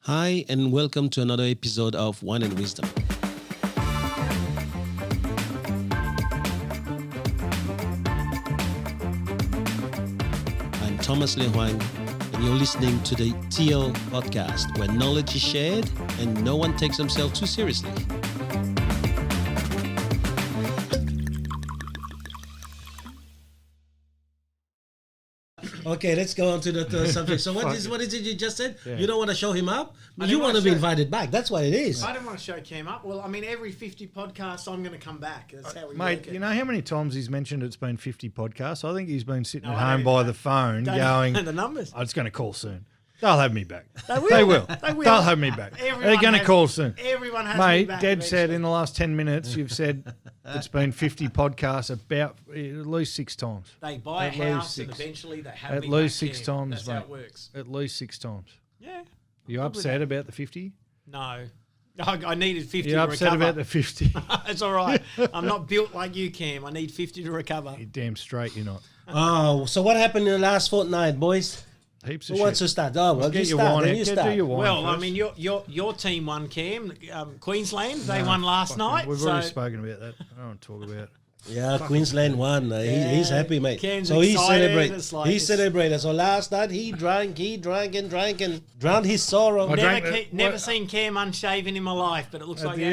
Hi, and welcome to another episode of Wine and Wisdom. I'm Thomas Le Hoang, and you're listening to the TL podcast, where knowledge is shared and no one takes themselves too seriously. Okay, let's go on to the third subject. So what is it you just said? Yeah. You don't want to show him up? You want to be invited back. That's what it is. I don't want to show Cam up. Well, I mean, every 50 podcasts, I'm going to come back. That's how we Mate, work it. You know how many times he's mentioned it's been 50 podcasts? I think he's been sitting at home by the phone going, the numbers. Oh, it's going to call soon. They'll have me back. They will. They will. They will. They'll have me back. They're going to call soon. Everyone has Mate, me back. Deb eventually. said in the last 10 minutes, you've said it's been 50 podcasts about at least 6 times. They buy At a house least and six. eventually they have At me least back 6 in. times, That's mate. how it works. At least 6 times. Yeah. You upset about the 50? No. I needed 50 You're to upset recover. about the 50? It's all right. I'm not built like you, Cam. I need 50 to recover. You're damn straight you're not. Oh, so what happened in the last fortnight, boys? Heaps of Who shit. wants to start? Oh, well, Get you your start. wine Then out. you Get start. do your wine Well, I first. mean, your team won, Cam. Queensland, they won last night. We've so already spoken about that. I don't want to talk about it. Yeah, Queensland won. He's happy, mate. Cam's So he excited. celebrated. It's like He it's- celebrated. So last night he drank and drowned his sorrow. Never seen Cam unshaven in my life, but it looks At like the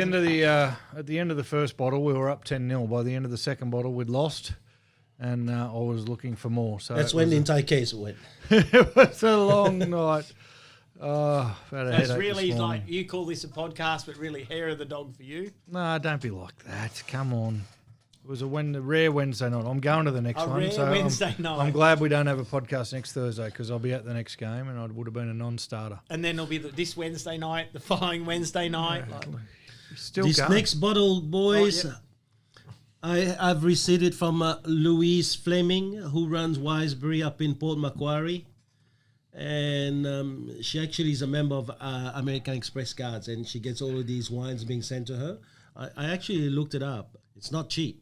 end of the first bottle, we were up 10-0. By the end of the second bottle, we'd lost, and I was looking for more. So That's when the entire case went. it was a long night. Oh, So it's really like you call this a podcast, but really hair of the dog for you. No, don't be like that. Come on. It was a rare Wednesday night. I'm going to the next A one. rare So Wednesday night. I'm glad we don't have a podcast next Thursday because I'll be at the next game and I would have been a non-starter. And then there'll be this Wednesday night, the following Wednesday night. Like, Still This going. next bottle, boys, I've received it from Louise Fleming, who runs Wisebury up in Port Macquarie. And she actually is a member of American Express Cards, and she gets all of these wines being sent to her. I actually looked it up. It's not cheap.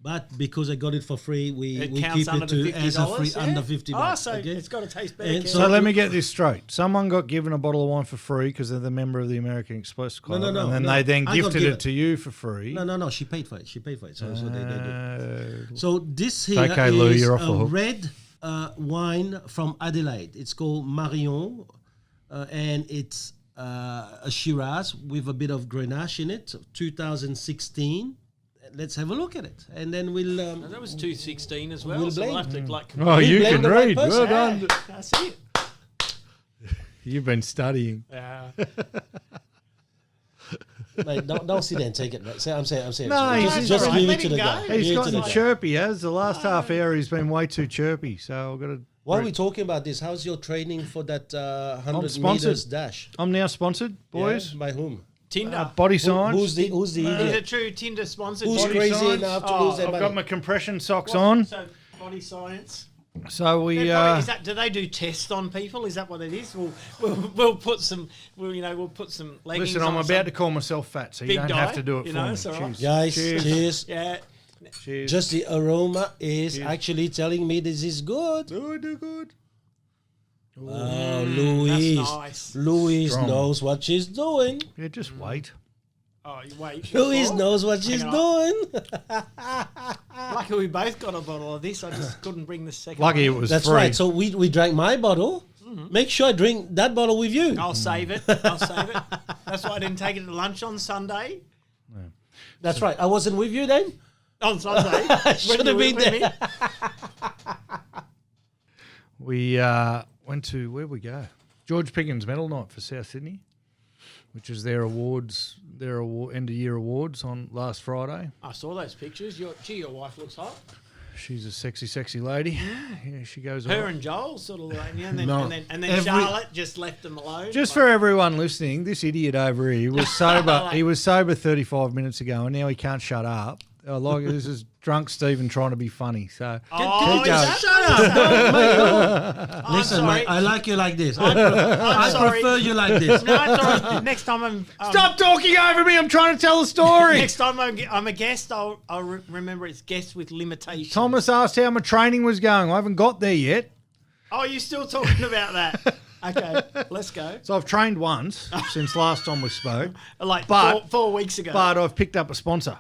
But because I got it for free, we keep it to as a free under 50 bucks. so okay? it's got to taste better. And Cam. So let me get this straight. Someone got given a bottle of wine for free because they're the member of the American Express Club. No, and then no. they then I got gifted given. it to you for free. No. She paid for it. So they do. So this here Okay, Lou, is you're off the a hook. red wine from Adelaide. It's called Marion, and it's a Shiraz with a bit of Grenache in it, 2016. Let's have a look at it, and then we'll. That was 216 as well. We'll so we'll blame. have to like. Oh, you blame can the right read. person. Well done. That's it. You've been studying. Mate, don't sit there and take it. Mate. I'm serious. No, he's just all right. give Let it to him the go. guy. He's Give it to gotten the guy. chirpy, has. The last half hour he's been way too chirpy. So I've got to. While we're talking about this, how's your training for that 100 sponsored. meters dash? I'm now sponsored, boys. Yeah? By whom? Tinder. Body Science. Who's the Is idiot? it true? Tinder sponsored. Who's Body crazy Science? enough to Oh, lose their I've money? got my compression socks on. So Body Science. So we. Do they do tests on people? Is that what it is? We'll put some. We'll put some leggings. Listen, I'm on about some to call myself fat, so you big don't guy, have to do it you for know, me. it's all right. Cheers. Guys, cheers. Yeah. Cheers. Just the aroma is actually telling me this is good. good. Oh, Louise. That's nice. Louise Strong. knows what she's doing. Yeah, just wait. Oh, you wait. Louise before? knows what she's Hang doing. Lucky we both got a bottle of this. I just couldn't bring the second. Lucky it one. was That's free. right. So we drank my bottle. Make sure I drink that bottle with you. I'll save it. That's why I didn't take it to lunch on Sunday. That's right. I wasn't with you then. On Sunday. I should have been there. We went to, where'd we go? George Pickens Medal Night for South Sydney, which is their awards, end of year awards on last Friday. I saw those pictures. Your wife looks hot. She's a sexy lady. Yeah, she goes. Her on. and Joel sort of like, and then, No. and then Every- Charlotte just left them alone. Just for everyone listening, this idiot over here, he was sober. He was sober 35 minutes ago, and now he can't shut up. This is drunk Stephen trying to be funny. So Oh, keep going. Shut up. No, mate, no. I'm Listen, sorry. mate, I like you like this. I'm I sorry. prefer you like this. No, it's all right. Next time I'm Stop talking over me! I'm trying to tell a story. Next time I'm a guest, I'll remember it's guests with limitations. Thomas asked how my training was going. I haven't got there yet. Oh, you're still talking about that? Okay, let's go. So I've trained once since last time we spoke. Like But- 4 weeks ago. But I've picked up a sponsor.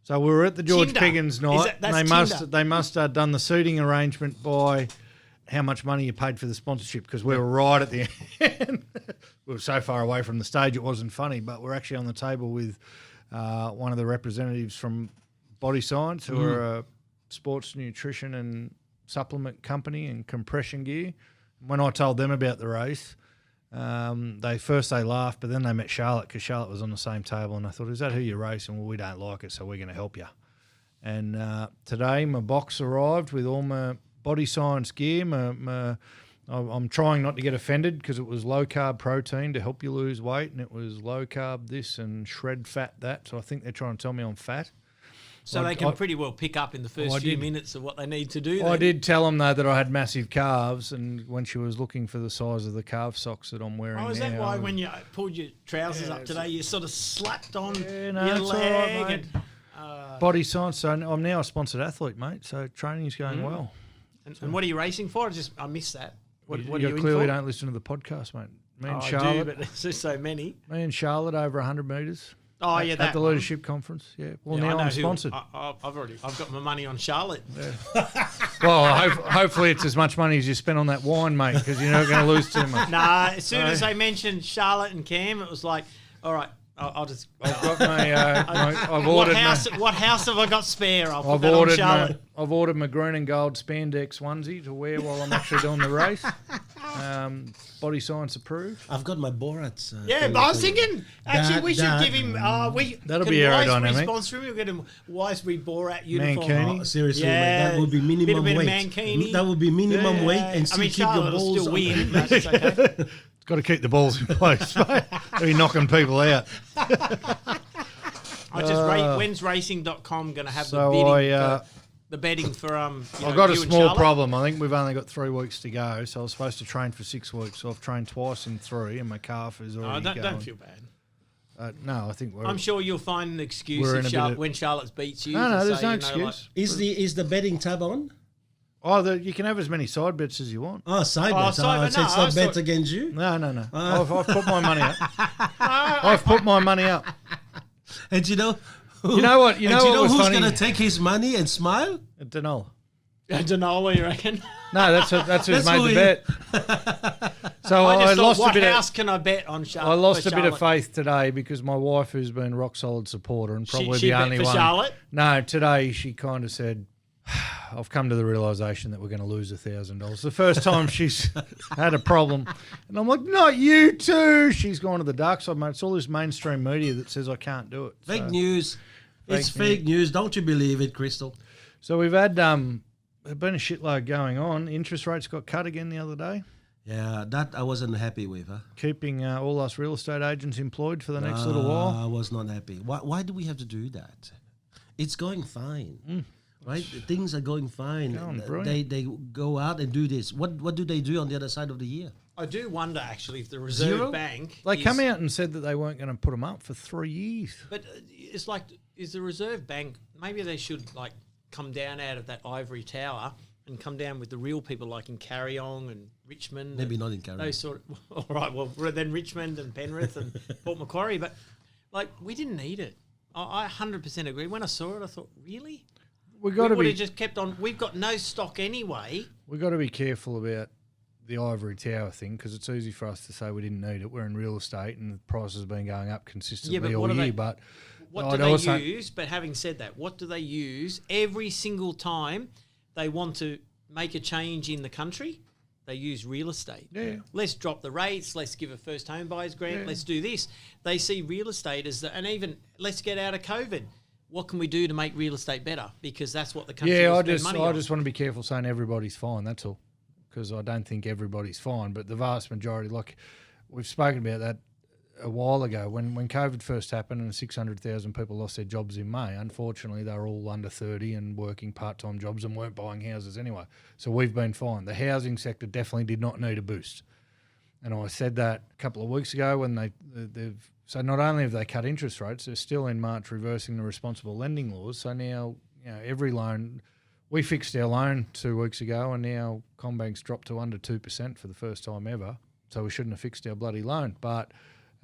So we were at the George Tinder. Piggins night. That's and Tinder. they must have done the seating arrangement by how much money you paid for the sponsorship, because we were right at the end. We were so far away from the stage it wasn't funny, but we're actually on the table with one of the representatives from Body Science, who are a sports nutrition and supplement company and compression gear. When I told them about the race, they laughed, but then they met Charlotte, because Charlotte was on the same table, and I thought, is that who you're racing? Well, we don't like it, so we're going to help you. And today my box arrived with all my Body Science gear. I'm trying not to get offended, because it was low carb protein to help you lose weight, and it was low carb this and shred fat that. So I think they're trying to tell me I'm fat. So they can pretty well pick up in the first few minutes of what they need to do. I did tell them, though, that I had massive calves, and when she was looking for the size of the calf socks that I'm wearing Oh, is now, that why when you pulled your trousers up today, you sort of slapped on your it's all right, leg? mate. Body Science, so I'm now a sponsored athlete, mate, so training's going well. And what are you racing for? I missed that. What are You you clearly in for? don't listen to the podcast, mate. Me and I Charlotte, do, but there's just so many. me and Charlotte over 100 metres. Oh, yeah, At that the one. leadership conference, yeah. Well, Yeah, I now know I'm who- sponsored. I've got my money on Charlotte. Well, hopefully it's as much money as you spent on that wine, mate, because you're not going to lose too much. Nah, as soon as they mentioned Charlotte and Cam, it was like, all right, I'll just. I've got I've What ordered house have I got spare? I'll put I've that on ordered Charlotte. I've ordered my green and gold spandex onesie to wear while I'm actually doing the race. Body Science approved. I've got my Borat. Yeah, thing but I was too. thinking, actually, we should That- give him. That'll can be aerodynamic. Wisebury sponsor him. We'll get him Wisebury Borat uniform. Mankini. Oh, seriously, Yeah, mate, that would be minimum bit of weight. Mankini. That would be minimum weight, and I still mean, keep your Charlotte will balls. still on. win. But it's okay. It's got to keep the balls in place, mate. They're knocking people out. I just when's racing.com going to have So the betting for I've got a you and small Charlotte? problem. I think we've only got 3 weeks to go, so I was supposed to train for 6 weeks. So I've trained twice in 3, and my calf is already Oh, going. don't feel bad. No, I think we're. I'm sure you'll find an excuse We're if in a bit of- when Charlotte beats you. No, to there's say, no you know, excuse. Is the betting tab on? You can have as many side bets as you want. Oh, side bets. side bet, So no, it's I not bet thought- against you. No. I've put my money up. I've put my money up. And you know, You know what? You know what was who's funny? going to take his money and smile? Danola. Danola, you reckon? No, that's who's That's made who the he- bet. So I I just thought, lost a what bit. house can I bet on Charlotte? I lost for a bit of Charlotte? faith today because my wife, who's been a rock solid supporter and probably She the bet only for one. Charlotte? No, today she kind of said, "I've come to the realization that we're going to lose $1,000." The first time she's had a problem, and I'm like, "Not you too." She's gone to the dark side, mate. It's all this mainstream media that says I can't do it. Fake news. It's Fake fake news. Don't you believe it, Crystal? So we've had there's been a shitload going on. Interest rates got cut again the other day, Yeah, that I wasn't happy with. Huh? keeping all us real estate agents employed for the next little while. I was not happy. Why do we have to do that? It's going fine. Right? Things are going fine. Going brilliant. They go out and do this. What do they do on the other side of the year? I do wonder, actually, if the Reserve Zero? Bank... They is- come out and said that they weren't going to put them up for 3 years. But it's like, is the Reserve Bank... Maybe they should, like, come down out of that ivory tower and come down with the real people, like in Carryong and Richmond. Maybe and not in Carryong. Those sort of... All right, well, then Richmond and Penrith and Port Macquarie. But, like, we didn't need it. I 100% agree. When I saw it, I thought, really? We We got to would be have just kept on... We've got no stock anyway. we got to be careful about the ivory tower thing because it's easy for us to say we didn't need it. We're in real estate and the price has been going up consistently all what do year. they- But What I'd do they also- use? But having said that, what do they use every single time they want to make a change in the country? They use real estate. Yeah. Let's drop the rates. Let's give a first home buyers grant. Yeah. Let's do this. They see real estate as and even let's get out of COVID. What can we do to make real estate better? Because that's what the country Yeah, will I spend just money I on. just want to be careful saying everybody's fine. That's all, because I don't think everybody's fine. But the vast majority, like we've spoken about that a while ago, when COVID first happened and 600,000 people lost their jobs in May. Unfortunately, they were all under 30 and working part-time jobs and weren't buying houses anyway. So we've been fine. The housing sector definitely did not need a boost. And I said that a couple of weeks ago when they've so not only have they cut interest rates, they're still in March reversing the responsible lending laws. So now every loan we fixed our loan 2 weeks ago, and now CommBank's dropped to under 2% for the first time ever. So we shouldn't have fixed our bloody loan. But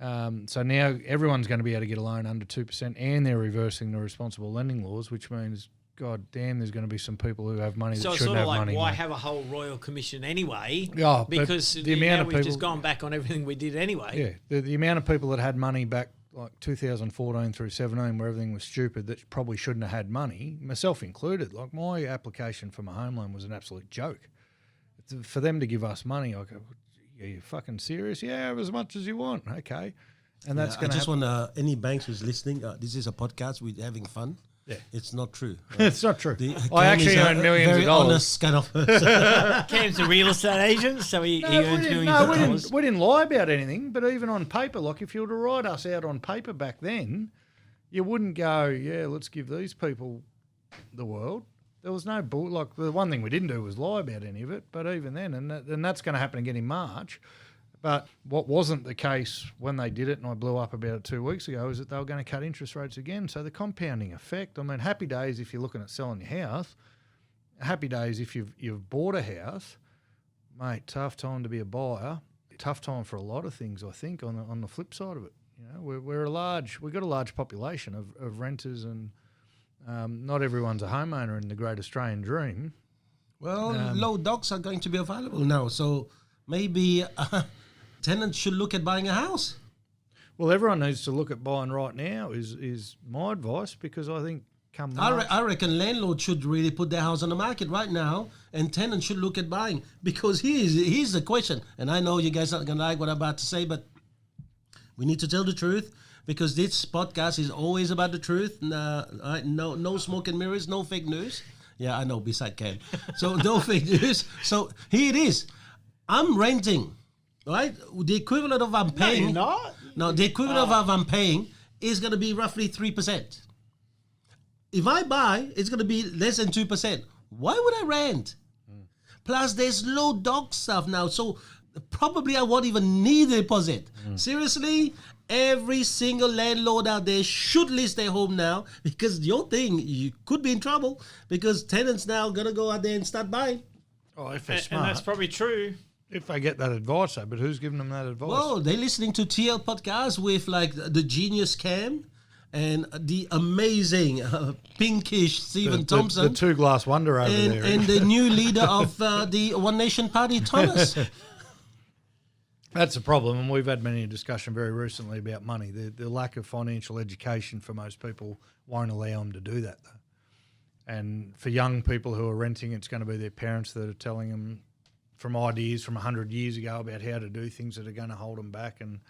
so now everyone's going to be able to get a loan under 2%, and they're reversing the responsible lending laws, which means, God damn, there's going to be some people who have money that shouldn't have money. So it's sort of like, why have a whole Royal Commission anyway? Yeah, because the amount of we've people, just gone back on everything we did anyway. Yeah, the amount of people that had money back like 2014 through 17 where everything was stupid that probably shouldn't have had money, myself included. Like my application for my home loan was an absolute joke. For them to give us money, I go, are you fucking serious? Yeah, as much as you want. Okay. And that's going to happen. I just want any banks who's listening, this is a podcast, we're having fun. Yeah. It's not true. It's not true. I actually own millions of dollars. Honest kind of person. Cam's a real estate agent, so he earns millions of dollars. We didn't lie about anything, but even on paper, like if you were to write us out on paper back then, you wouldn't go, yeah, let's give these people the world. There was no bull. Like the one thing we didn't do was lie about any of it, but even then, and that's going to happen again in March. But what wasn't the case when they did it, and I blew up about it 2 weeks ago, is that they were going to cut interest rates again. So the compounding effect, I mean, happy days if you're looking at selling your house, happy days if you've bought a house, mate, tough time to be a buyer, tough time for a lot of things, I think, on the flip side of it. You know, we've got a large population of renters, and not everyone's a homeowner in the great Australian dream. Well, low docs are going to be available now, so maybe tenants should look at buying a house. Well, everyone needs to look at buying right now is my advice, because I think come March, I reckon landlords should really put their house on the market right now, and tenants should look at buying, because here's the question, and I know you guys aren't going to like what I'm about to say, but we need to tell the truth, because this podcast is always about the truth. No smoke and mirrors, no fake news. Yeah, I know, beside Cam. So no fake news. So here it is. I'm renting, right? The equivalent of I'm paying. No, you're not. No, the equivalent of I'm paying is going to be roughly 3%. If I buy, it's going to be less than 2%. Why would I rent? Plus, there's low dog stuff now, so probably I won't even need a deposit. Seriously, every single landlord out there should list their home now, because your thing, you could be in trouble, because tenants now going to go out there and start buying. Oh, if they're smart. And that's probably true. If they get that advice, though, but who's giving them that advice? Well, they're listening to TL podcast with like the genius Cam and the amazing pinkish Stephen Thompson. The two-glass wonder over there. And the new leader of the One Nation Party, Thomas. That's a problem, and we've had many discussion very recently about money. The lack of financial education for most people won't allow them to do that, though. And for young people who are renting, it's going to be their parents that are telling them from ideas from 100 years ago about how to do things that are going to hold them back. And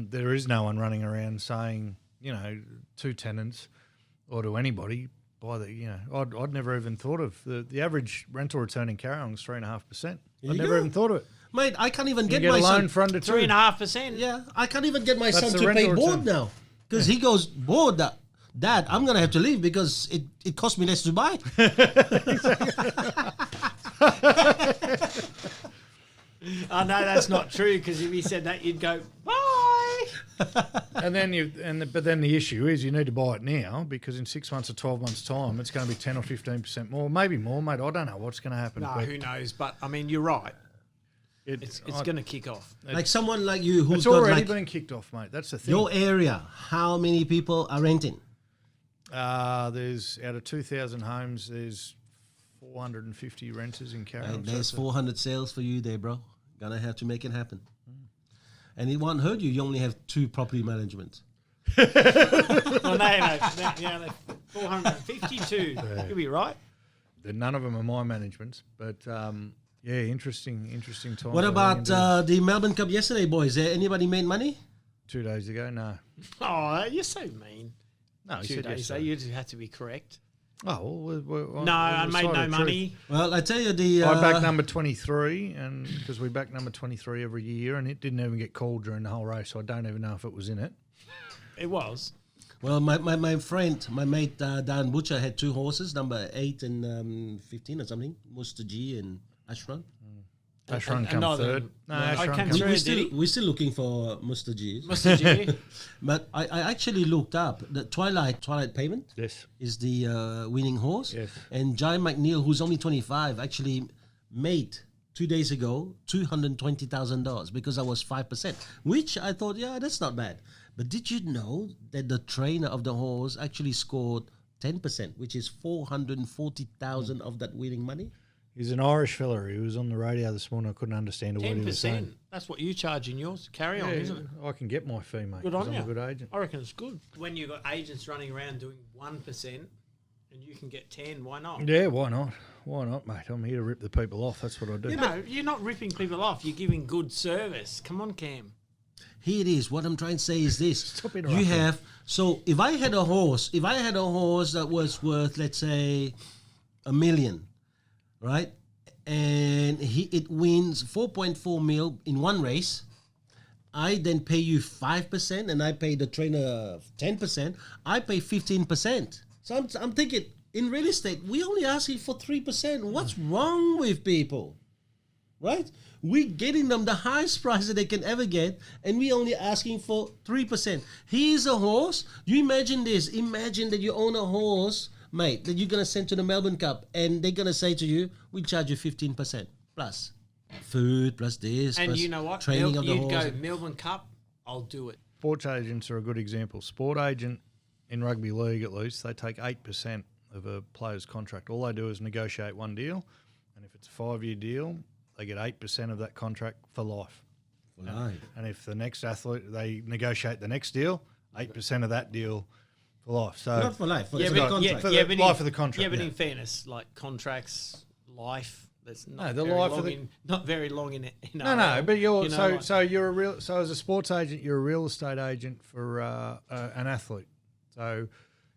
there is no one running around saying, you know, to tenants or to anybody, I'd never even thought of the average rental return in Carryong is 3.5%. I'd never even thought of it. Mate, I can't even get a my loan son for under 3.5%. Yeah, I can't even get my That's son the to pay rental board return. now, because he goes, board, Dad, I'm going to have to leave because it cost me less to buy. Oh, no, that's not true, because if he said that, you'd go, bye. But then the issue is you need to buy it now, because in 6 months or 12 months' time, it's going to be 10 or 15% more, maybe more, mate. I don't know what's going to happen. No, who knows? But, I mean, you're right. It's going to kick off. Like someone like you who's It's got already like been kicked off, mate. That's the thing. your area, how many people are renting? There's out of 2,000 homes, there's 450 renters in Carryong. And there's 400 sales for you there, bro. Gonna have to make it happen. And it won't hurt you. You only have 2 property management. Well, no, 452. You'll be right. None of them are my managements, but yeah, interesting time. What about the Melbourne Cup yesterday, boys? Anybody made money? 2 days ago? No. Oh, you're so mean. No, he 2 said days yes, ago, you just had to be correct. Oh, well, No, I made no money. Well, I tell you I backed number 23, and because we back number 23 every year, and it didn't even get called during the whole race, so I don't even know if it was in it. It was. Well, my friend, my mate Dan Butcher had 2 horses, number 8 and 15 or something, Muster G and Ashran. Asheron come neither third. them- No, I Asheron came come through. third. We're still looking for Mr. G. Mr. G. But I actually looked up the Twilight Payment Yes. is the winning horse. Yes. And Giant McNeil, who's only 25, actually made 2 days ago $220,000 because I was 5%, which I thought, yeah, that's not bad. But did you know that the trainer of the horse actually scored 10%, which is 440,000 of that winning money? He's an Irish fella. He was on the radio this morning. I couldn't understand a word he was saying. 10%. That's what you charge in yours. Carry on, isn't it? I can get my fee, mate. Good 'cause on I'm you. a good agent. I reckon it's good. When you've got agents running around doing 1% and you can get 10, why not? Yeah, why not? Why not, mate? I'm here to rip the people off. That's what I do. No, you're not ripping people off. You're giving good service. Come on, Cam. Here it is. What I'm trying to say is this: Stop you interrupting. have. So if I had a horse that was worth, let's say, $1 million, right, and it wins 4.4 mil in one race, I then pay you 5%, and I pay the trainer 10%. I pay 15%. So I'm thinking, in real estate, we only asking for 3%. What's wrong with people? Right? We're getting them the highest price that they can ever get, and we only asking for 3%. Here's a horse. You imagine this. Imagine that you own a horse, mate, that you're going to send to the Melbourne Cup, and they're going to say to you, we charge you 15% plus food, plus this, And plus you know what? training of the You'd horse. go Melbourne Cup, I'll do it. Sports agents are a good example. Sport agent in rugby league, at least, they take 8% of a player's contract. All they do is negotiate one deal, and if it's a 5-year deal, they get 8% of that contract for life. Right. And if the next athlete, they negotiate the next deal, 8% of that deal for life. So Not for life, for Yeah, the but, contract. For yeah, the but life of the contract, Yeah, but yeah. in fairness, like contracts, life, that's not No, the very life of long the- in, not very long in it. No, but you're you know, like- you're a real as a sports agent, you're a real estate agent for an athlete. So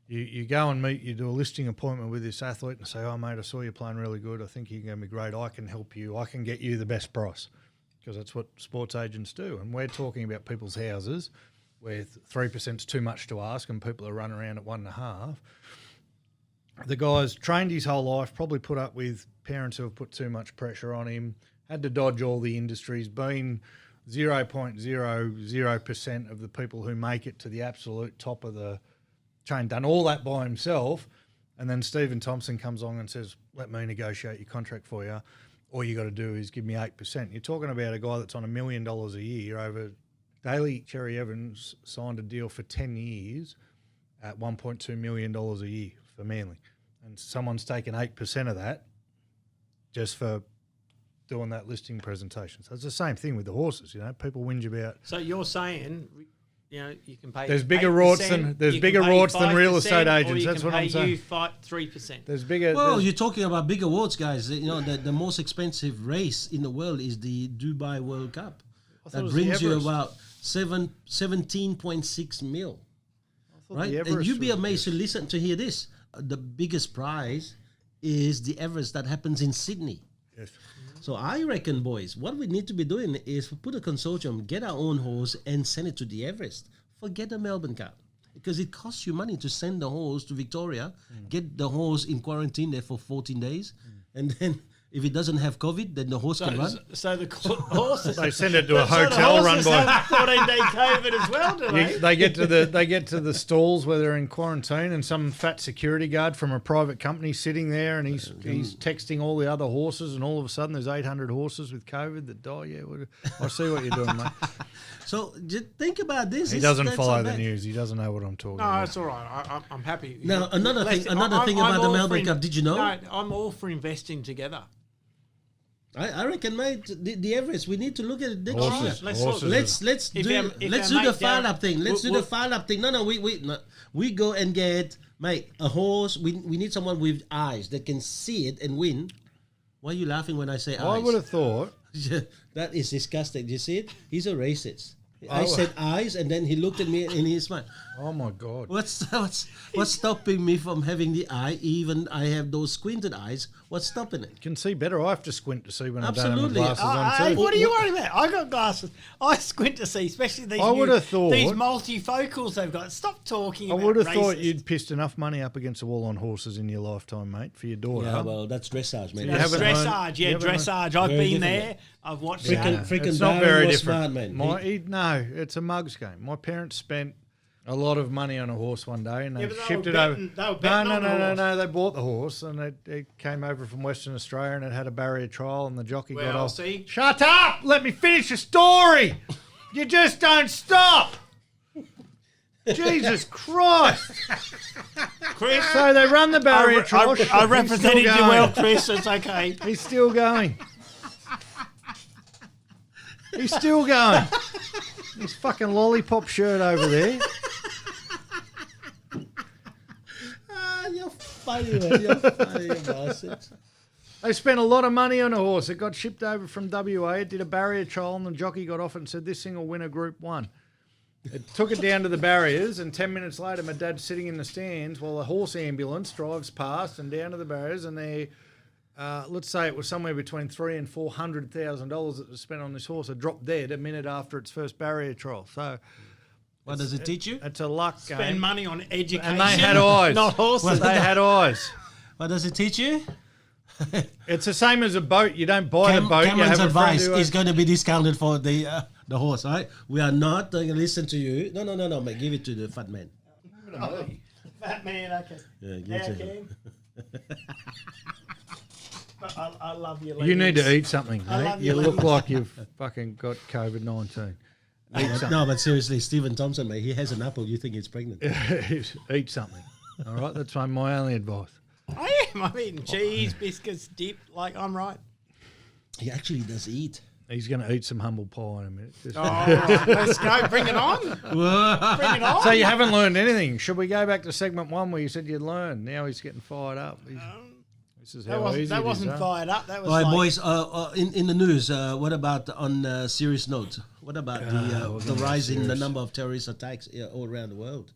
you go and meet, you do a listing appointment with this athlete and say, oh mate, I saw you playing really good. I think you're going to be great. I can help you. I can get you the best price, because that's what sports agents do. And we're talking about people's houses where 3% is too much to ask, and people are running around at 1.5. The guy's trained his whole life, probably put up with parents who have put too much pressure on him, had to dodge all the industries, been 0.00% of the people who make it to the absolute top of the chain, done all that by himself, and then Stephen Thompson comes on and says, let me negotiate your contract for you. All you got to do is give me 8%. You're talking about a guy that's on $1 million a year over. Daly Cherry Evans signed a deal for 10 years at $1.2 million a year for Manly. And someone's taken 8% of that just for doing that listing presentation. So it's the same thing with the horses, you know. People whinge about. So you're saying, you know, you can pay. There's bigger 8%, rorts than you can pay real 5%, estate agents. or you That's can what I'm pay saying. You fight 3%. There's bigger. Well, there's- you're talking about big awards, guys. You know, the most expensive race in the world is the Dubai World Cup. thought it That was brings the you Everest. about 17.6 mil. thought Right? the And Everest you'd be was- amazed to listen to hear this. The biggest prize is the Everest that happens in Sydney. Yes. So I reckon, boys, what we need to be doing is put a consortium, get our own horse, and send it to the Everest. Forget the Melbourne Cup, because it costs you money to send the horse to Victoria, get the horse in quarantine there for 14 days, and then if it doesn't have COVID, then the horse can run. So the horses. They send it to a so the hotel run horses by. have 14-day COVID as well, do they? They get to the stalls where they're in quarantine, and some fat security guard from a private company sitting there, and he's texting all the other horses, and all of a sudden there's 800 horses with COVID that die. Yeah, I see what you're doing, mate. So just think about this. He doesn't follow the news. He doesn't know what I'm talking No, about. it's all right. I'm happy. Now, another thing I'm about the all Melbourne for Cup, did you know? No, I'm all for investing together. I reckon, mate, the Everest, we need to look at it next Horses. year. Let's Horses. look. Let's If do our- if let's our do the mate file Darren- up thing. Let's do we'll- the file up thing. No, we go and get, mate, a horse. We need someone with eyes that can see it and win. Why are you laughing when I say eyes? I would have thought. That is disgusting. Do you see it? He's a racist. Oh. I said eyes, and then he looked at me and he smiled. Oh my God! What's stopping me from having the eye? Even I have those squinted eyes. What's stopping it? You can see better. I have to squint to see when I don't Absolutely. have my glasses on too. What are you worried about? I got glasses. I squint to see, especially these. I would have thought- these multifocals they've got. Stop talking. I about would have thought racist. you'd pissed enough money up against the wall on horses in your lifetime, mate, for your daughter. Yeah, well, that's dressage, man. you haven't learned- Dressage, you yeah, haven't learned- dressage. I've Very been different, there. I've watched Freaking it's not Darren very was different. smart, man. No, it's a mugs game. My parents spent a lot of money on a horse one day, and they but they shipped were it over. betting- they were betting on the horse. No. They bought the horse, and it came over from Western Australia, and it had a barrier trial, and the jockey got Well, off. see? Shut up! Let me finish the story. You just don't stop. Jesus Christ! Chris, So they run the barrier trial. I represented you He's still well, going. Chris. It's okay. He's still going. He's still going. His fucking lollipop shirt over there. You're funny, man. You're funny, you bastard. They spent a lot of money on a horse. It got shipped over from WA. It did a barrier trial, and the jockey got off and said, "This thing will win a Group 1." It took it down to the barriers, and 10 minutes later, my dad's sitting in the stands while a horse ambulance drives past and down to the barriers, and they, let's say it was somewhere between $300,000 and $400,000 that was spent on this horse. It dropped dead a minute after its first barrier trial. So What does it teach you? it's a luck Spend game. money on education. And they had eyes. Not horses. They had eyes. What does it teach you? It's the same as a boat. You don't buy the boat. You Cameron's have a friend advice who is going to be discounted for the horse, right? We are not going to listen to you. No, mate. Give it to the fat man. Fat man, okay. Yeah, give Yeah, it to him. Cam. But I love your You need to leggings. eat something, I mate. love You your look leggings. like you've fucking got COVID-19. Eat something. No, but seriously, Stephen Thompson, mate, he has an apple. You think he's pregnant? Eat something. All right, that's my only advice. I am. I'm eating cheese, biscuits, dip. Like, I'm right. He actually does eat. He's going to eat some humble pie in a minute. Just- Oh, let's go. Bring it on. Bring it on. So you haven't learned anything. Should we go back to segment 1 where you said you'd learned? Now he's getting fired up. This is how easy that it is, wasn't huh? fired up. That was All right, like, boys. In the news, what about on serious note? What about the rise in the number of terrorist attacks all around the world?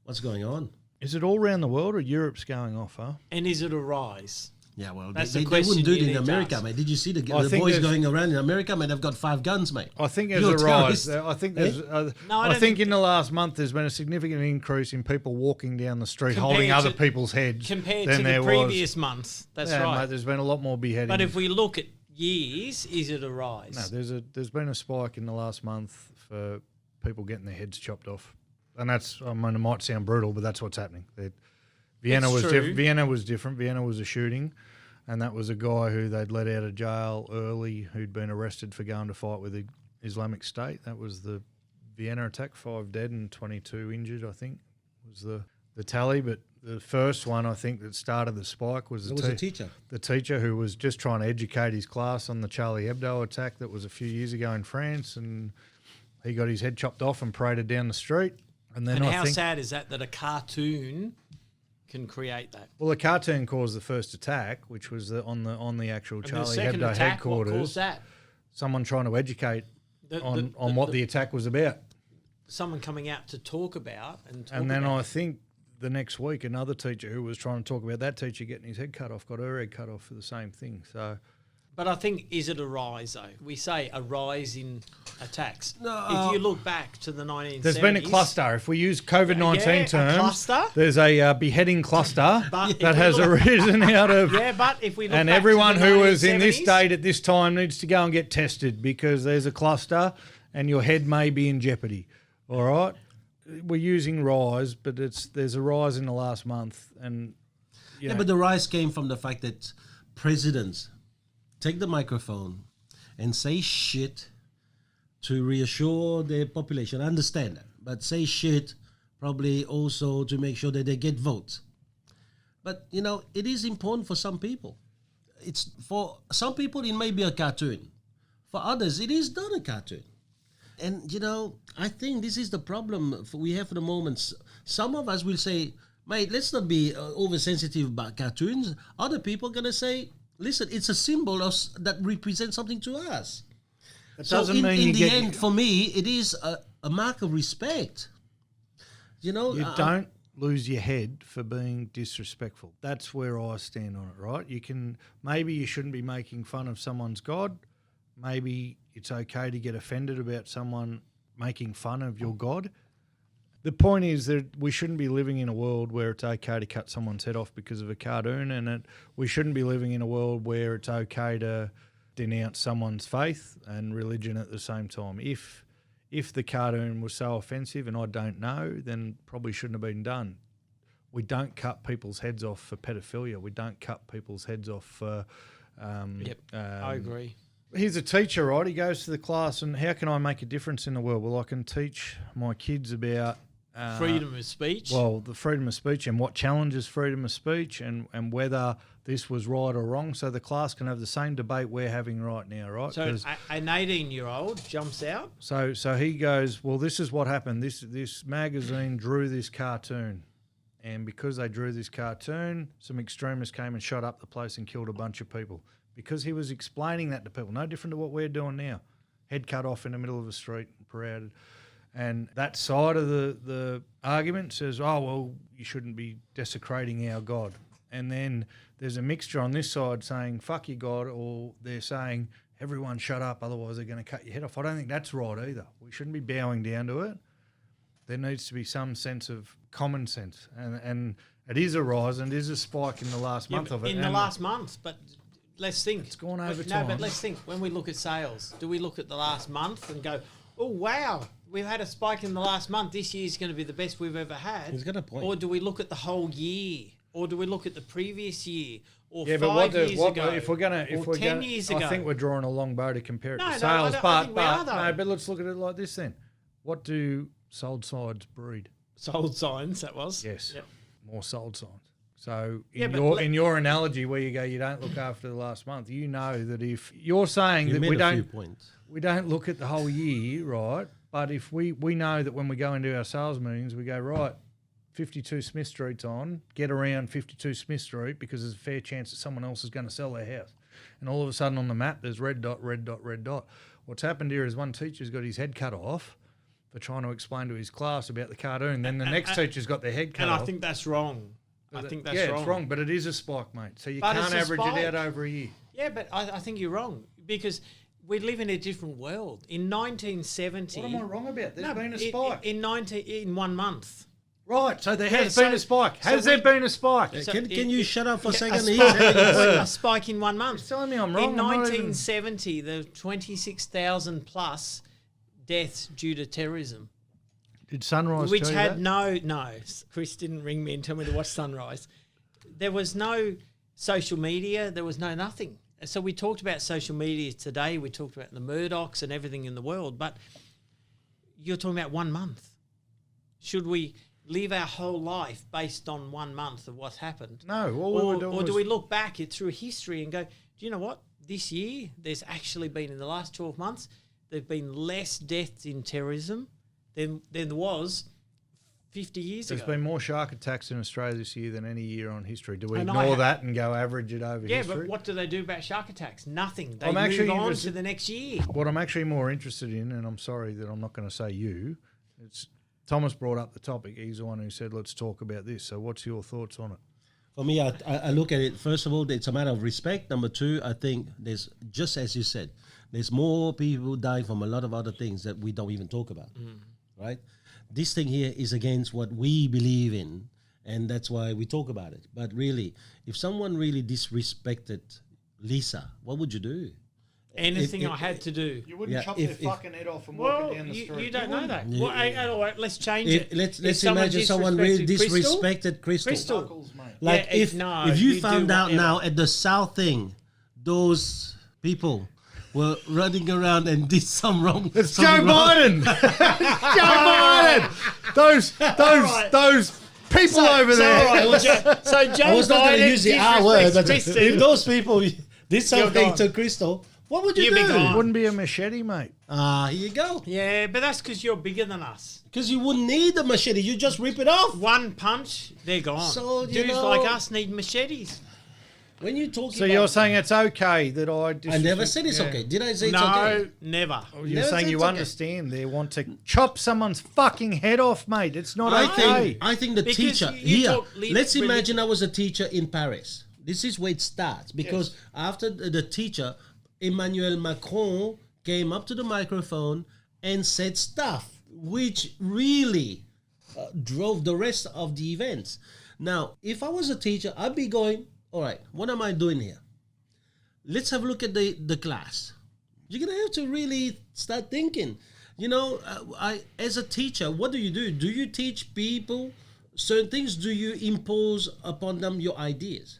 What's going on? Is it all around the world or Europe's going off, huh? and is it a rise? Yeah, well, That's they the question wouldn't do it you in need to America, ask. mate. Did you see the think boys there's- going around in America, mate? They've got 5 guns, mate. I think there's You're a a rise. terrorist. I think there's. No, I I don't think in the last month there's been a significant increase in people walking down the street Compared holding other to- people's heads Compared than to there the previous months. That's yeah, right. mate, there's been a lot more beheadings. But if we look at years, is it a rise? no, there's been a spike in the last month for people getting their heads chopped off, and that's. I mean, it might sound brutal, but that's what's happening. Vienna It's was true. different. Vienna was different. Vienna was a shooting, and that was a guy who they'd let out of jail early who'd been arrested for going to fight with the Islamic State. That was the Vienna attack. 5 dead and 22 injured, I think, was the tally. But the first one, I think, that started the spike was It was a teacher. the teacher who was just trying to educate his class on the Charlie Hebdo attack that was a few years ago in France, and he got his head chopped off and paraded down the street. And then and I how think, sad is that a cartoon can create that? well, the cartoon caused the first attack, which was on the actual And the Charlie second Hebdo attack, what headquarters. caused that? Someone trying to educate The- on what the attack was about. Someone coming out to talk about And then about I think the next week, another teacher who was trying to talk about that teacher getting his head cut off got her head cut off for the same thing. So But I think, is it a rise, though? We say a rise in attacks. No, if you look back to the 1970s... there's been a cluster. If we use COVID-19 Yeah, a terms, cluster? there's a beheading cluster But if that we has look- arisen out of... Yeah, but if we look And back everyone to the who was in this 1970s, state at this time needs to go and get tested because there's a cluster and your head may be in jeopardy. All right? We're using rise, but there's a rise in the last month. And Yeah, but the rise came from the fact that presidents take the microphone and say shit to reassure the population. I understand that. But say shit probably also to make sure that they get votes. But, you know, it is important for some people. It's for some people, it may be a cartoon. For others, it is not a cartoon. And, you know, I think this is the problem we have for the moment. Some of us will say, mate, let's not be oversensitive about cartoons. Other people are going to say, listen, it's a symbol that represents something to us. it So doesn't in mean you the get... end, for me, it is a mark of respect. You know, You don't lose your head for being disrespectful. That's where I stand on it, right? Maybe you shouldn't be making fun of someone's God. Maybe it's okay to get offended about someone making fun of your God. The point is that we shouldn't be living in a world where it's okay to cut someone's head off because of a cartoon, and we shouldn't be living in a world where it's okay to denounce someone's faith and religion at the same time. If the cartoon was so offensive, and I don't know, then probably shouldn't have been done. We don't cut people's heads off for pedophilia. We don't cut people's heads off for... I agree. He's a teacher, right? He goes to the class, and how can I make a difference in the world? Well, I can teach my kids about... freedom of speech. Well, the freedom of speech and what challenges freedom of speech and whether this was right or wrong, so the class can have the same debate we're having right now, right? So an 18-year-old jumps out. So he goes, well, this is what happened. This magazine drew this cartoon, and because they drew this cartoon, some extremists came and shot up the place and killed a bunch of people. Because he was explaining that to people, no different to what we're doing now. Head cut off in the middle of a street, paraded. And that side of the argument says, oh, well, you shouldn't be desecrating our God. And then there's a mixture on this side saying, fuck your God, or they're saying, everyone shut up, otherwise they're going to cut your head off. I don't think that's right either. We shouldn't be bowing down to it. There needs to be some sense of common sense. And it is a rise and it is a spike in the last month of it. In the last month, but... Let's think. It's gone over time. No, but let's think. When we look at sales, do we look at the last month and go, oh, wow, we've had a spike in the last month. This year's going to be the best we've ever had. He's got a point. Or do we look at the whole year? Or do we look at the previous year? Or yeah, 5 years ago? If we're going to... 10 years ago? I think we're drawing a long bow to compare it to No, sales. I think we are, though. But let's look at it like this then. What do sold sides breed? Sold signs, that was. Yes. Yep. More sold signs. So Yeah, in your analogy where you go, you don't look after the last month, you know that if you're saying that we don't look at the whole year, right? But if we know that when we go into our sales meetings, we go, right, 52 Smith Street's on, get around 52 Smith Street because there's a fair chance that someone else is going to sell their house. And all of a sudden on the map, there's red dot, red dot, red dot. What's happened here is one teacher's got his head cut off for trying to explain to his class about the cartoon. Then the next teacher's got their head cut off. And I think that's wrong. I think that's wrong. It's wrong, but it is a spike, mate. So you But can't it's a average spike. it out over a year. Yeah, but I think you're wrong because we live in a different world. In 1970... What am I wrong about? There's been a spike. In 1 month. Right, so there has been a spike. Has there been a spike? Can you shut up for a second? A spike in 1 month. You're telling me I'm wrong. In 1970, there were 26,000 plus deaths due to terrorism. Did Sunrise Which tell you had that? no. Chris didn't ring me and tell me to watch Sunrise. There was no social media. There was no nothing. So we talked about social media today. We talked about the Murdochs and everything in the world. But you're talking about 1 month. Should we live our whole life based on 1 month of what's happened? No. Or do we look back through history and go, do you know what? This year, there's actually been, in the last 12 months, there have been less deaths in terrorism than there was 50 years ago. There's been more shark attacks in Australia this year than any year on history. Do we ignore that and go average it over history? Yeah, but what do they do about shark attacks? Nothing. They I'm actually move on interested- to the next year. What I'm actually more interested in, and I'm sorry that I'm not going to say you, it's Thomas brought up the topic. He's the one who said, let's talk about this. So what's your thoughts on it? For me, I look at it, first of all, it's a matter of respect. Number two, I think there's, just as you said, there's more people dying from a lot of other things that we don't even talk about, right? This thing here is against what we believe in, and that's why we talk about it. But really, if someone really disrespected Lisa, what would you do? Anything I had to do. You wouldn't chop their fucking head off and Well, walk it down the street. you don't know that. Yeah. Well, all right, let's change it. Let's If someone imagine someone really disrespected Crystal. Crystal. Knuckles, mate. Like Yeah, if you you found do out whatever. now at the South thing, those people were running around and did some wrong. It's Joe Biden. Joe Biden. Those people over there. All right, so Joe I was not going to Biden use the R word, but if disrespects those people did something gone. to Crystal, what would you You'd be do? gone. Wouldn't be a machete, mate. Here you go. Yeah, but that's because you're bigger than us. Because you wouldn't need the machete. You just rip it off. One punch, they're gone. So, you Dudes know- like us need machetes. When you talk So about... you're saying it's okay that I never said it's okay. Did I say it's No, okay? never. You're Never saying said you it's okay. understand they want to chop someone's fucking head off, mate. It's not okay. I think the Because teacher you here. talk Let's imagine I was a teacher in Paris. This is where it starts because after the teacher, Emmanuel Macron came up to the microphone and said stuff which really drove the rest of the events. Now, if I was a teacher, I'd be going, all right, what am I doing here? let's have a look at the class. You're going to have to really start thinking. You know, as a teacher, what do? Do you teach people certain things? Do you impose upon them your ideas?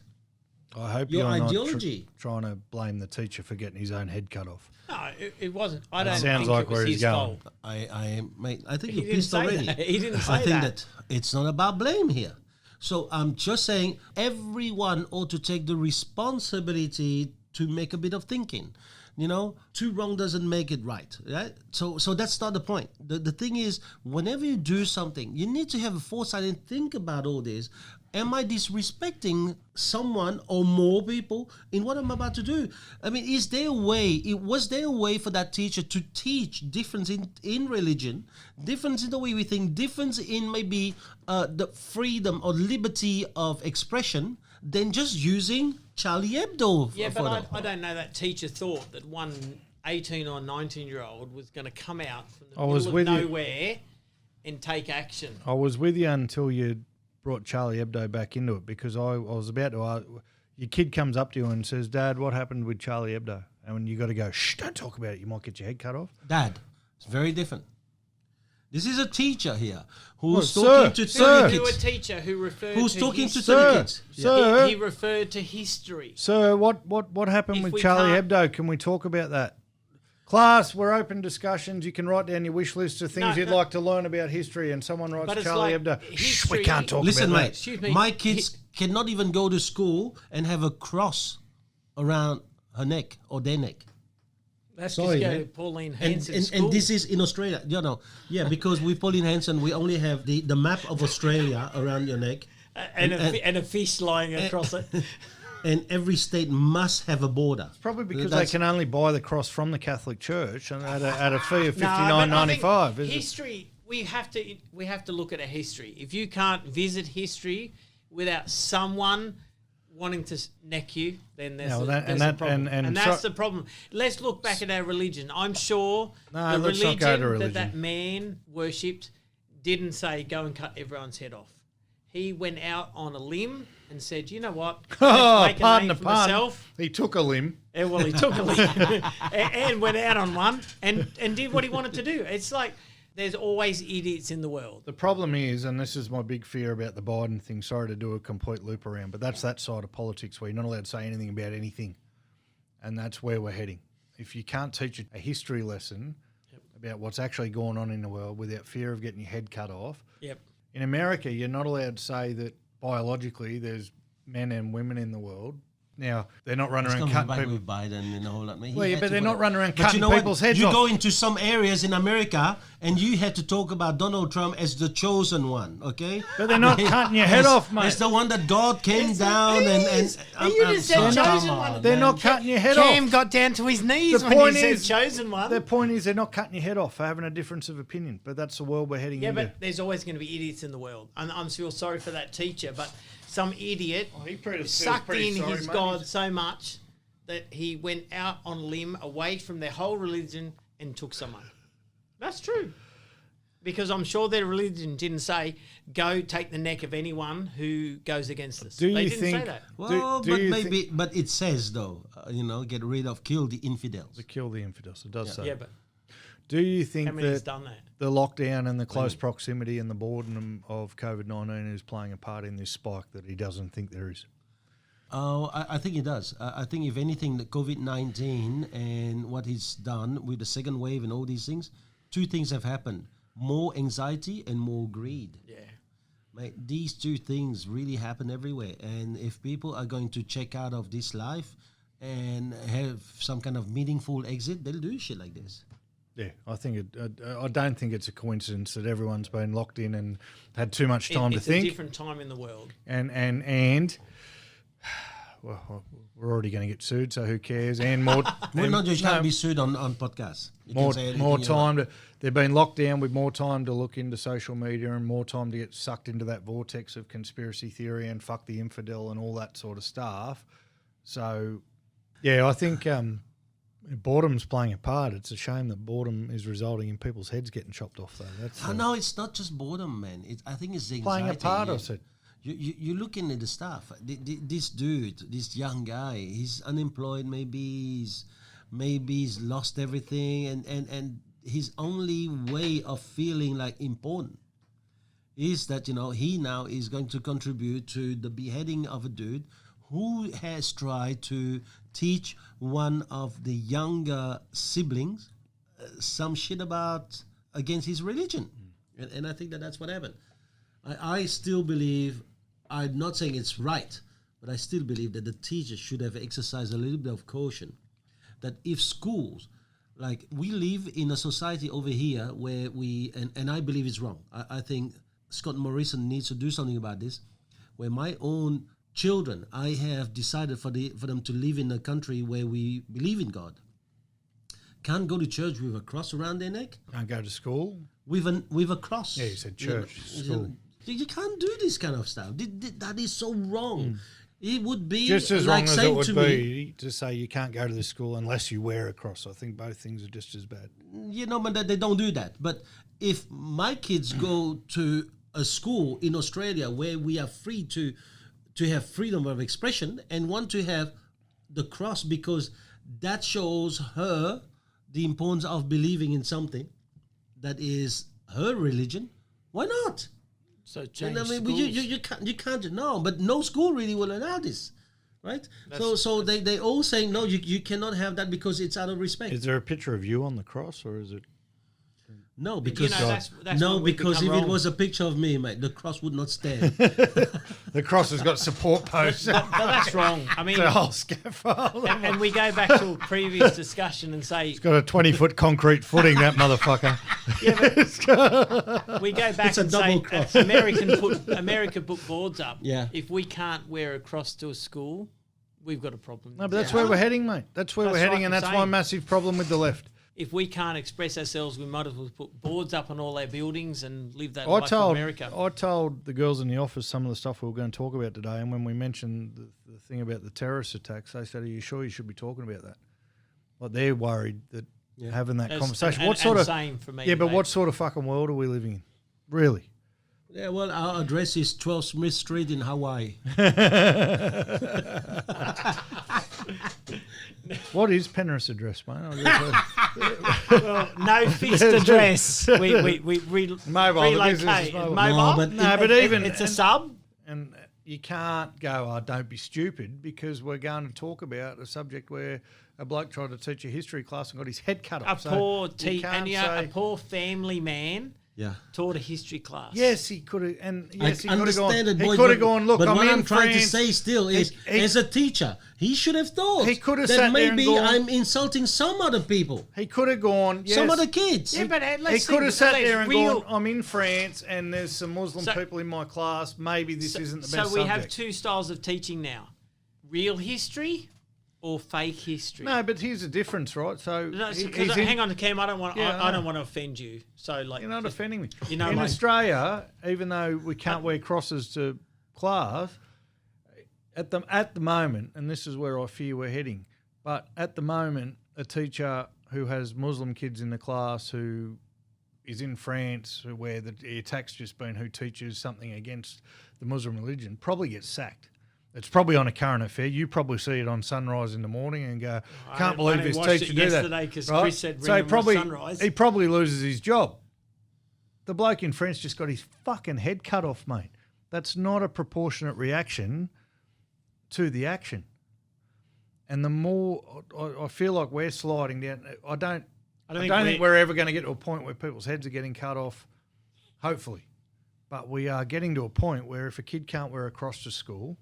I hope your you're ideology. not trying to blame the teacher for getting his own head cut off. No, it wasn't. I don't Sounds think like it was where he's his going. fault. Mate, I think He you're didn't pissed say already. that. He didn't say I think that. that it's not about blame here. So I'm just saying everyone ought to take the responsibility to make a bit of thinking. You know, too wrong doesn't make it right, right? So that's not the point. The thing is, whenever you do something, you need to have a foresight and think about all this. Am I disrespecting someone or more people in what I'm about to do? I mean, was there a way for that teacher to teach difference in religion, difference in the way we think, difference in maybe the freedom or liberty of expression than just using Charlie Hebdo? Yeah, but I don't know that teacher thought that one 18 or 19-year-old was going to come out from the middle of nowhere and take action. I was with you until you brought Charlie Hebdo back into it, because I was about to ask, your kid comes up to you and says, Dad, what happened with Charlie Hebdo? And you got to go, shh, don't talk about it. You might get your head cut off. Dad, it's very different. This is a teacher here who's Well, talking to sir. 30 To a kids. teacher who referred Who's to talking to history. 30 kids. Sir, He referred to history. sir, what happened If with we Charlie can't- Hebdo? Can we talk about that? Class, we're open discussions. You can write down your wish list of things you'd like to learn about history, and someone writes But it's Charlie like Hebdo. Shh, history- we can't talk Listen, about mate, Excuse me. my kids cannot even go to school and have a cross around her neck or their neck. Let's Sorry, just go man. to Pauline And, Hanson's and this is in Australia. You know, yeah, because with Pauline Hanson, we only have the map of Australia around your neck, and a fish lying across it. and every state must have a border. Probably because That's- they can only buy the cross from the Catholic Church and at a fee of No, but I think $59.95. Is it? history. We have to look at a history. If you can't visit history without someone wanting to neck you, then there's, Yeah, well, there's that- a problem. and that's so- the problem. Let's look back at our religion. I'm sure No, the let's not go to religion that religion. man worshipped didn't say go and cut everyone's head off. He went out on a limb and said, you know what? Oh, Let's make a pardon name the for pun. myself. He took a limb. Well, he took a limb and went out on one and did what he wanted to do. It's like there's always idiots in the world. The problem is, and this is my big fear about the Biden thing, sorry to do a complete loop around, but that's that side of politics where you're not allowed to say anything about anything. And that's where we're heading. If you can't teach a history lesson about what's actually going on in the world without fear of getting your head cut off, Yep. in America, you're not allowed to say that biologically there's men and women in the world. Now, they're not running It's around coming cutting back people. with Biden and all that. Well, yeah, but they're not running around cutting people's heads you off. go into some areas in America and you had to talk about Donald Trump as the chosen one, okay? But they're not cutting your head off, mate. It's the one that God came down and You just said chosen one. They're not cutting your head Cam off. got down to his knees The when point he said is- chosen one. The point is they're not cutting your head off for having a difference of opinion, but that's the world we're heading Yeah, into. but there's always going to be idiots in the world. And I'm feel sorry for that teacher, but some idiot sucked in his God so much that he went out on a limb away from their whole religion and took someone. That's true. Because I'm sure their religion didn't say, go take the neck of anyone who goes against us. Do They you didn't think- say that. Well, Do but you maybe, but it says though, get rid of, kill the infidels. To kill the infidels, it does say. Yeah, but Do you think how many's that done that? the lockdown and the close proximity and the boredom of COVID-19 is playing a part in this spike that he doesn't think there is? Oh, I think it does. I think if anything, the COVID-19 and what he's done with the second wave and all these things, two things have happened: more anxiety and more greed. Yeah. Mate, these two things really happen everywhere. And if people are going to check out of this life and have some kind of meaningful exit, they'll do shit like this. Yeah, I don't think it's a coincidence that everyone's been locked in and had too much time to It's think. a different time in the world. And well, we're already going to get sued, so who cares? And more, Well, not just no, can't be sued on podcasts. You can say anything more you time want. to. They've been locked down with more time to look into social media and more time to get sucked into that vortex of conspiracy theory and fuck the infidel and all that sort of stuff. So, yeah, I think boredom's playing a part. It's a shame that boredom is resulting in people's heads getting chopped off, though. That's No, it's not just boredom, man. I think it's the playing anxiety. a part. I said. you're looking at the stuff. This dude, this young guy, he's unemployed. Maybe he's lost everything, and his only way of feeling like important is that he now is going to contribute to the beheading of a dude who has tried to teach one of the younger siblings some shit against his religion, and I think that's what happened. I still believe. I'm not saying it's right, but I still believe that the teachers should have exercised a little bit of caution. That if schools, like we live in a society over here where and I believe it's wrong. I think Scott Morrison needs to do something about this, where my own children, I have decided for them to live in a country where we believe in God. Can't go to church with a cross around their neck. Can't go to school with a cross. Yeah, you said church, school. You can't do this kind of stuff. That is so wrong. It would be just as like wrong as it would be to say you can't go to the school unless you wear a cross. I think both things are just as bad. But they don't do that. But if my kids go to a school in Australia where we are free to have freedom of expression and want to have the cross because that shows her the importance of believing in something that is her religion, why not? So change you can't no, but no school really will allow this, right? So they all saying no, you cannot have that because it's out of respect. Is there a picture of you on the cross, or is it? No, because that's because if wrong. it was a picture of me, mate, the cross would not stand. The cross has got support posts. But that's wrong. I mean, The whole scaffold. and we go back to a previous discussion and say It's got a 20-foot concrete footing, that motherfucker. we go back It's a and double say cross. America put boards up. Yeah. If we can't wear a cross to a school, we've got a problem. No, but that's where we're heading, mate. That's where we're That's heading, right, and I'm that's saying. my massive problem with the left. If we can't express ourselves, we might as well put boards up on all our buildings and live that life of America. I told the girls in the office some of the stuff we were going to talk about today, and when we mentioned the thing about the terrorist attacks, they said, "Are you sure you should be talking about that?" Like they're worried that having that conversation. Same for me. Yeah, but mate. what sort of fucking world are we living in? Really? Yeah, well, our address is 12 Smith Street in Hawaii. What is Penrith's address, mate? Well, no fixed address. We Mobile, the business relocate. is mobile. Mobile? No, but even it's a sub. And you can't go, "Oh, don't be stupid," because we're going to talk about a subject where a bloke tried to teach a history class and got his head cut off. A poor family man Yeah. taught a history class. Yes, he could have, and yes, he I could have gone. understand it, He boys, could have but- gone. Look, but I'm what in I'm trying France. to say still is, He- as a teacher, he should have thought He could have that sat there and maybe gone- I'm insulting some other people, He could have gone. Yes, some other kids. Yeah, but he let's could have sat there and real. gone, "I'm in France, and there's some Muslim people in my class. Maybe this isn't the best So we subject." have two styles of teaching now: real history or fake history. No, but here's the difference, right? So No, he's hang on, Cam. I don't want. Yeah, I I know. don't want to offend you. So like, You're not offending me. You know, in like- Australia, even though we can't wear crosses to class, at the moment, and this is where I fear we're heading, but at the moment, a teacher who has Muslim kids in the class who is in France, where the attack's just been who teaches something against the Muslim religion, probably gets sacked. It's probably on a current affair. You probably see it on Sunrise in the morning and go, "Can't believe this watched teacher it do that." yesterday 'cause Right? Chris said So ring him on Sunrise. he probably loses his job. The bloke in France just got his fucking head cut off, mate. That's not a proportionate reaction to the action. And the more I feel like we're sliding down, I don't think we're ever going to get to a point where people's heads are getting cut off. Hopefully, but we are getting to a point where if a kid can't wear a cross to school,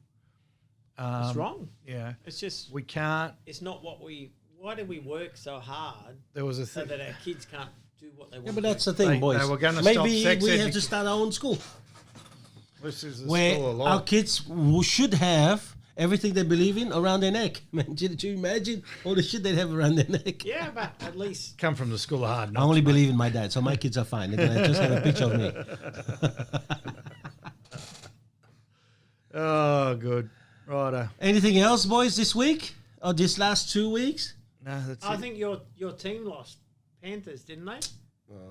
it's wrong. Yeah, It's just. we can't. It's not what we. Why do we work so hard There was a so thing. that our kids can't do what they want? Yeah, but that's to the thing, They boys. were gonna stop Maybe sex we have education. to start our own school This is the where school of life. our kids should have everything they believe in around their neck. Man, did you imagine all the shit they'd have around their neck? do. Yeah, but at least. Come from the school of hard I knocks. only believe in my dad, so my kids are fine. They're gonna just have a picture of me. Oh, good. Righto. Anything else, boys, this week or this last 2 weeks? No, that's I it. think your team lost Panthers, didn't they?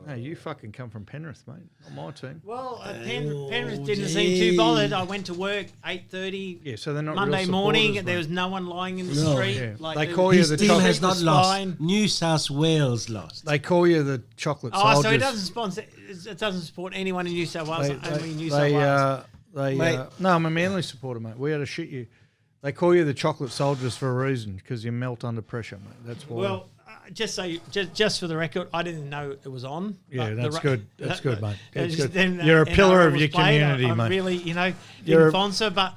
No, you fucking come from Penrith, mate. Not my team. Well, Penrith didn't seem too bothered. I went to work 8:30. Yeah, so they're not Monday real morning. supporters, There mate. was no one lying in the No. street. Yeah. Like They there call was- you His the team chocolate has not was lost. fine. New South Wales lost. They call you the chocolate Oh, soldiers. so it doesn't sponsor. It doesn't support anyone in New South Wales. Only New South they, Wales. Mate. no, I'm a Manly supporter, mate. We had to shit you. They call you the chocolate soldiers for a reason because you melt under pressure, mate. That's why. Well, just for the record, I didn't know it was on. Yeah, but that's good. That's good, mate. That's good. Then, You're a pillar NRL of was your played. community, I'm mate. really, You're didn't a- sponsor, but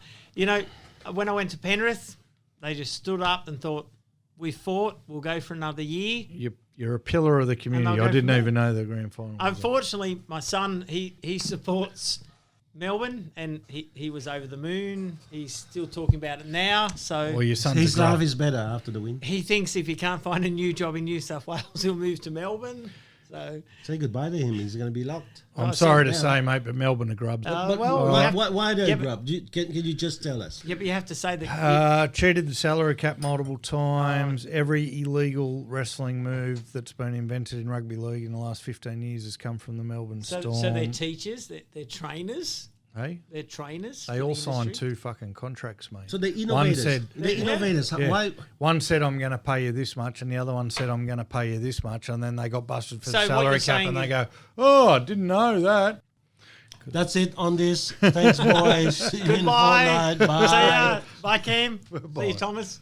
when I went to Penrith, they just stood up and thought, "We fought. We'll go for another year." You're a pillar of the community. they'll I go didn't from even know the grand final. was on. Unfortunately, my son he supports Melbourne, and he was over the moon. He's still talking about it now. So Well, your son's His a life great. is better after the win. he thinks if he can't find a new job in New South Wales, he'll move to Melbourne. So Say goodbye to him. He's going to be locked. I'm Oh, sorry so- to say, mate, but Melbourne are grubs. well, Why, we have- why they yeah, but- grub? Can you just tell us? yeah, but you have to say that. Cheated the salary cap multiple times. Every illegal wrestling move that's been invented in rugby league in the last 15 years has come from the Melbourne So Storm. they're teachers, they're trainers, Hey? they're trainers. They for all the signed industry. 2 fucking contracts, mate. So the innovators. said- the innovators. Yeah. Why? One said, I'm going to pay you this much, and the other one said, I'm going to pay you this much, and then they got busted for So the what salary you're cap, saying and they is- go, oh, I didn't know that. That's it on this. Thanks, boys. See you in a Goodbye. fortnight. Bye. See ya. Bye, Cam. Bye. See you, Thomas.